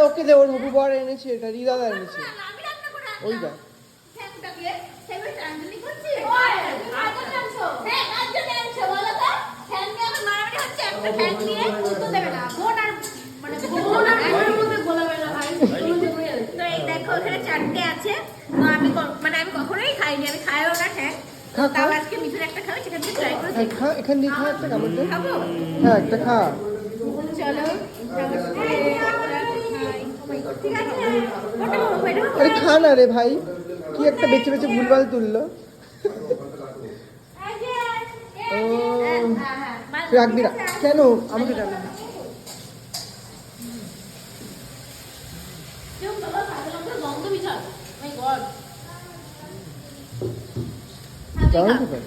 ওকে দে, ওর হবু বর এনেছে, এটা রিদাদা এনেছে। ওই দেখ দেখো ওখানে 4টে আছে। তো আমি মানে আমি কখনোই খাইনি, আমি খাইও না ঠ্যাং। তাও আজকে মিঠুর একটা খাবে, সেখান থেকে ট্রাই করে দেখি। খা, এখান দিয়ে খা একটা কামড় দে। খাবো? হ্যাঁ একটা খা। চলো ঠিক আছে। ওটা বলবো, এটা বলবো। আরে খা না রে ভাই, কি একটা বেঁচে বেঁচে ভুলভাল তুললো। ও রাখবি না কেন, আমাকে ডাকবি। গন্ধ বিশাল। মাই গড। কেমন খেতে?